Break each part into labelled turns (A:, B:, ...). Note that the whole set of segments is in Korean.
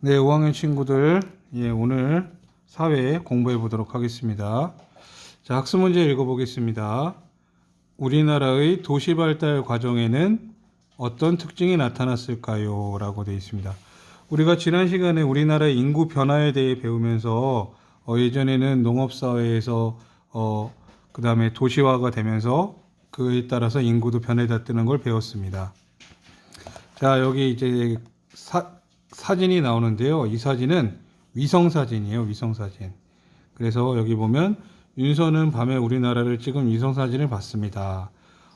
A: 네, 5학년 친구들, 오늘 사회 공부해 보도록 하겠습니다. 자, 학습 문제 읽어보겠습니다. 우리나라의 도시 발달 과정에는 어떤 특징이 나타났을까요? 라고 되어 있습니다. 우리가 지난 시간에 우리나라의 인구 변화에 대해 배우면서 예전에는 농업사회에서 그 다음에 도시화가 되면서 그에 따라서 인구도 변해갔다는 걸 배웠습니다. 자, 여기 이제 사진이 나오는데요. 이 사진은 위성사진이에요. 위성사진. 그래서 여기 보면 윤서는 밤에 우리나라를 찍은 위성사진을 봤습니다.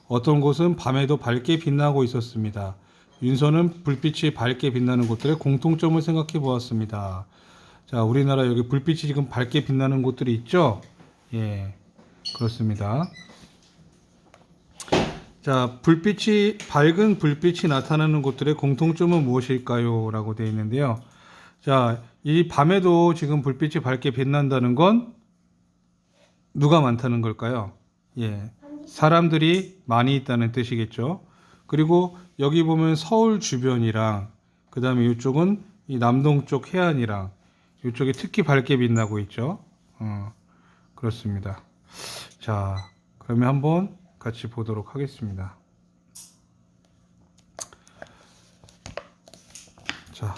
A: 어떤 곳은 밤에도 밝게 빛나고 있었습니다. 윤서는 불빛이 밝게 빛나는 곳들의 공통점을 생각해 보았습니다. 자, 우리나라 여기 불빛이 지금 밝게 빛나는 곳들이 있죠? 예, 그렇습니다. 자, 밝은 불빛이 나타나는 곳들의 공통점은 무엇일까요? 라고 되어 있는데요. 자, 이 밤에도 지금 불빛이 밝게 빛난다는 건 누가 많다는 걸까요? 예, 사람들이 많이 있다는 뜻이겠죠. 그리고 여기 보면 서울 주변이랑 그 다음에 이쪽은 이 남동쪽 해안이랑 이쪽이 특히 밝게 빛나고 있죠. 그렇습니다. 자, 그러면 한번 같이 보도록 하겠습니다. 자,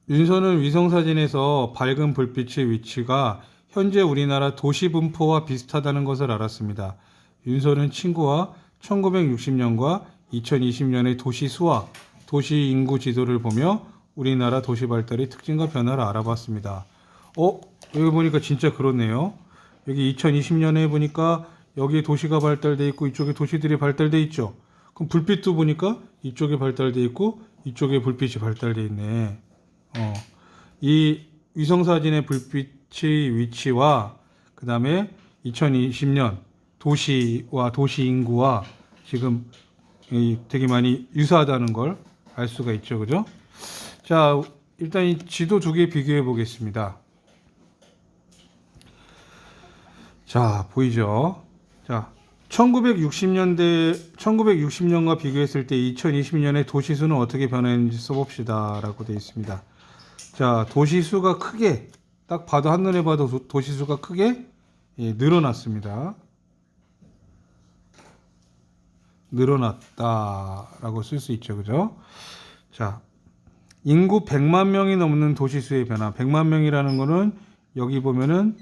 A: 윤서는 위성사진에서 밝은 불빛의 위치가 현재 우리나라 도시 분포와 비슷하다는 것을 알았습니다. 윤서는 친구와 1960년과 2020년의 도시 수와 도시 인구 지도를 보며 우리나라 도시 발달의 특징과 변화를 알아봤습니다. 여기 보니까 진짜 그렇네요. 여기 2020년에 보니까 여기에 도시가 발달돼 있고 이쪽에 도시들이 발달돼 있죠. 그럼 불빛도 보니까 이쪽에 발달돼 있고 이쪽에 불빛이 발달돼 있네. 이 위성사진의 불빛의 위치와 그 다음에 2020년 도시와 도시 인구와 지금 되게 많이 유사하다는 걸 알 수가 있죠. 그죠? 자, 일단 이 지도 두 개 비교해 보겠습니다. 자, 보이죠? 자, 1960년과 비교했을 때 2020년에 도시수는 어떻게 변했는지 써봅시다. 라고 되어 있습니다. 자, 도시수가 크게, 딱 봐도, 한눈에 봐도 도시수가 크게 늘어났습니다. 늘어났다라고 쓸 수 있죠. 그죠? 자, 인구 100만 명이 넘는 도시수의 변화. 100만 명이라는 거는 여기 보면은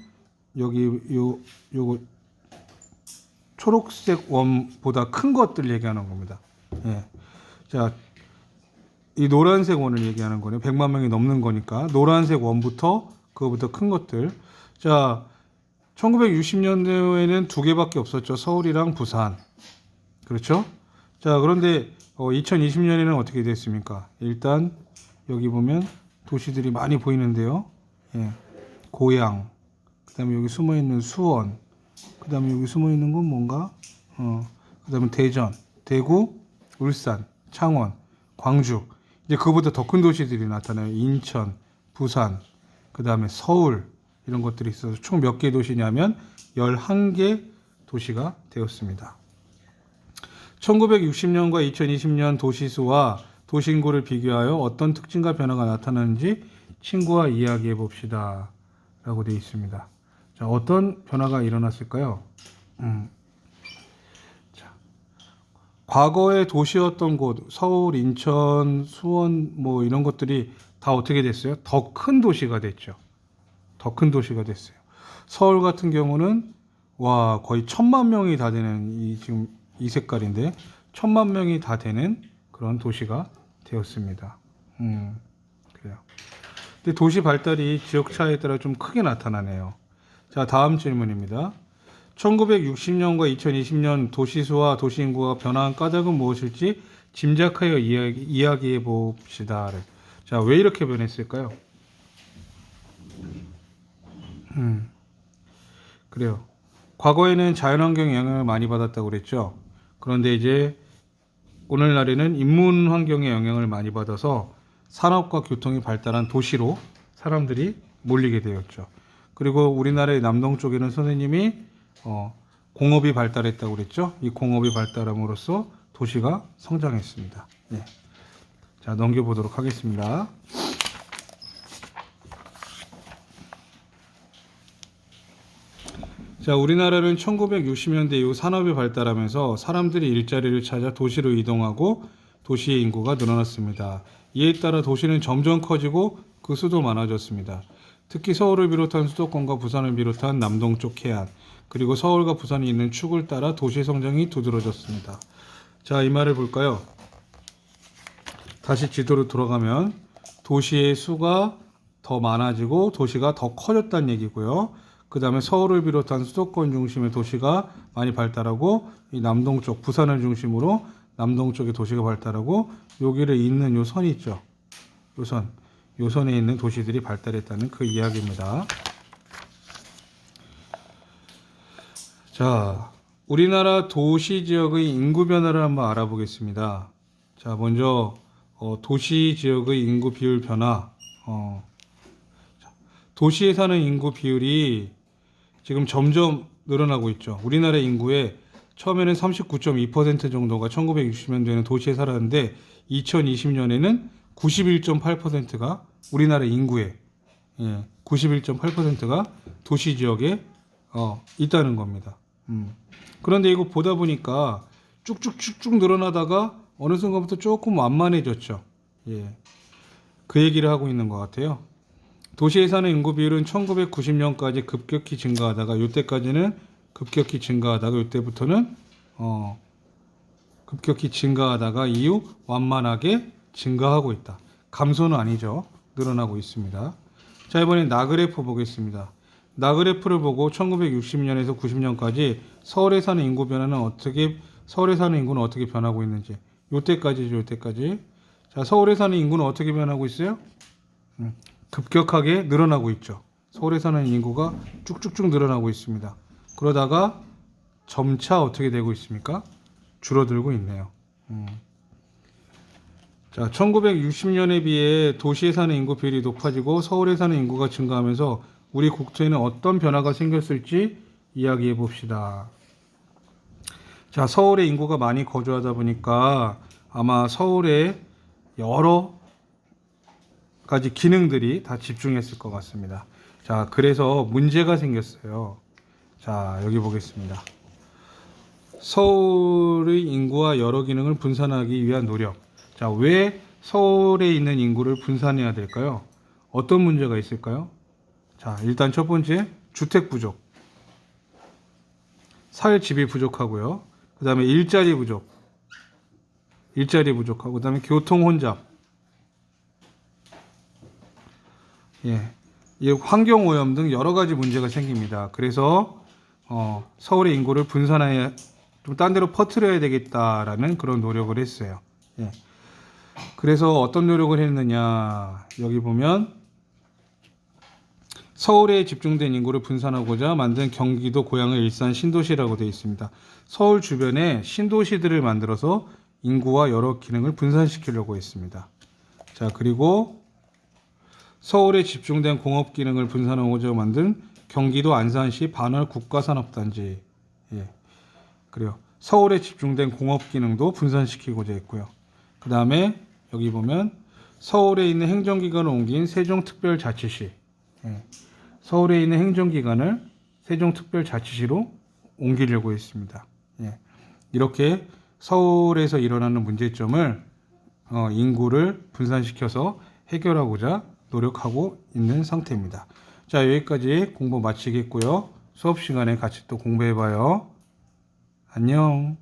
A: 여기 요거 초록색 원보다 큰 것들 얘기하는 겁니다. 예. 자, 이 노란색 원을 얘기하는 거네요. 100만 명이 넘는 거니까 노란색 원부터 그거부터 큰 것들. 자, 1960년대에는 두 개밖에 없었죠. 서울이랑 부산. 그렇죠? 자, 그런데 2020년에는 어떻게 됐습니까? 일단 여기 보면 도시들이 많이 보이는데요. 예. 고양, 그 다음에 여기 숨어있는 수원, 그 다음에 여기 숨어있는 건 뭔가? 그 다음에 대전, 대구, 울산, 창원, 광주. 이제 그거보다 더 큰 도시들이 나타나요. 인천, 부산, 그 다음에 서울, 이런 것들이 있어서 총 몇 개 도시냐면 11개 도시가 되었습니다. 1960년과 2020년 도시수와 도시인구를 비교하여 어떤 특징과 변화가 나타나는지 친구와 이야기해 봅시다. 라고 되어 있습니다. 자, 어떤 변화가 일어났을까요? 자, 과거의 도시였던 곳, 서울, 인천, 수원, 뭐 이런 것들이 다 어떻게 됐어요? 더 큰 도시가 됐죠. 더 큰 도시가 됐어요. 서울 같은 경우는 거의 1000만 명이 다 되는 지금 이 색깔인데 1000만 명이 다 되는 그런 도시가 되었습니다. 그래요. 근데 도시 발달이 지역 차이에 따라 좀 크게 나타나네요. 자, 다음 질문입니다. 1960년과 2020년 도시수와 도시인구가 변화한 까닭은 무엇일지 짐작하여 이야기해 봅시다. 자, 왜 이렇게 변했을까요? 그래요. 과거에는 자연환경 영향을 많이 받았다고 그랬죠. 그런데 이제 오늘날에는 인문 환경의 영향을 많이 받아서 산업과 교통이 발달한 도시로 사람들이 몰리게 되었죠. 그리고 우리나라의 남동쪽에는 선생님이 공업이 발달했다고 그랬죠. 이 공업이 발달함으로써 도시가 성장했습니다. 네. 자, 넘겨보도록 하겠습니다. 자, 우리나라는 1960년대 이후 산업이 발달하면서 사람들이 일자리를 찾아 도시로 이동하고 도시의 인구가 늘어났습니다. 이에 따라 도시는 점점 커지고 그 수도 많아졌습니다. 특히 서울을 비롯한 수도권과 부산을 비롯한 남동쪽 해안, 그리고 서울과 부산이 있는 축을 따라 도시 성장이 두드러졌습니다. 자, 이 말을 볼까요? 다시 지도로 돌아가면 도시의 수가 더 많아지고 도시가 더 커졌다는 얘기고요. 그 다음에 서울을 비롯한 수도권 중심의 도시가 많이 발달하고 이 남동쪽, 부산을 중심으로 남동쪽의 도시가 발달하고 여기를 잇는 요 선이 있죠. 요 선. 요 선에 있는 도시들이 발달했다는 그 이야기입니다. 자, 우리나라 도시 지역의 인구 변화를 한번 알아보겠습니다. 자, 먼저 도시 지역의 인구 비율 변화. 도시에 사는 인구 비율이 지금 점점 늘어나고 있죠. 우리나라 인구의 처음에는 39.2% 정도가 1960년도에는 도시에 살았는데 2020년에는 91.8%가 우리나라 인구의 91.8%가 도시 지역에 있다는 겁니다. 그런데 이거 보다 보니까 쭉쭉쭉쭉 늘어나다가 어느 순간부터 조금 완만해졌죠. 예. 그 얘기를 하고 있는 것 같아요. 도시에 사는 인구 비율은 1990년까지 급격히 증가하다가 이때까지는 급격히 증가하다가 이때부터는 급격히 증가하다가 이후 완만하게 증가하고 있다. 감소는 아니죠. 늘어나고 있습니다. 자, 이번엔 나그래프 보겠습니다. 나그래프를 보고 1960년에서 90년까지 서울에 사는 인구 변화는 서울에 사는 인구는 어떻게 변하고 있는지 요때까지죠. 요때까지. 자, 서울에 사는 인구는 어떻게 변하고 있어요? 급격하게 늘어나고 있죠. 서울에 사는 인구가 쭉쭉쭉 늘어나고 있습니다. 그러다가 점차 어떻게 되고 있습니까? 줄어들고 있네요. 자, 1960년에 비해 도시에 사는 인구 비율이 높아지고 서울에 사는 인구가 증가하면서 우리 국토에는 어떤 변화가 생겼을지 이야기해 봅시다. 자, 서울에 인구가 많이 거주하다 보니까 아마 서울에 여러 가지 기능들이 다 집중했을 것 같습니다. 자, 그래서 문제가 생겼어요. 자, 여기 보겠습니다. 서울의 인구와 여러 기능을 분산하기 위한 노력. 자, 왜 서울에 있는 인구를 분산해야 될까요? 어떤 문제가 있을까요? 자, 일단 첫 번째, 주택 부족. 살 집이 부족하고요. 그 다음에 일자리 부족하고, 그 다음에 교통 혼잡. 예, 이 환경 오염 등 여러 가지 문제가 생깁니다. 그래서 서울의 인구를 분산하여 좀 딴 데로 퍼뜨려야 되겠다라는 그런 노력을 했어요. 예. 그래서 어떤 노력을 했느냐, 여기 보면 서울에 집중된 인구를 분산하고자 만든 경기도 고양의 일산 신도시라고 되어 있습니다. 서울 주변에 신도시들을 만들어서 인구와 여러 기능을 분산시키려고 했습니다. 자, 그리고 서울에 집중된 공업 기능을 분산하고자 만든 경기도 안산시 반월 국가산업단지. 예. 그래요. 서울에 집중된 공업 기능도 분산시키고자 했고요. 그 다음에 여기 보면 서울에 있는 행정기관을 옮긴 세종특별자치시. 예. 서울에 있는 행정기관을 세종특별자치시로 옮기려고 했습니다. 예. 이렇게 서울에서 일어나는 문제점을 인구를 분산시켜서 해결하고자 노력하고 있는 상태입니다. 자, 여기까지 공부 마치겠고요. 수업 시간에 같이 또 공부해봐요. 안녕.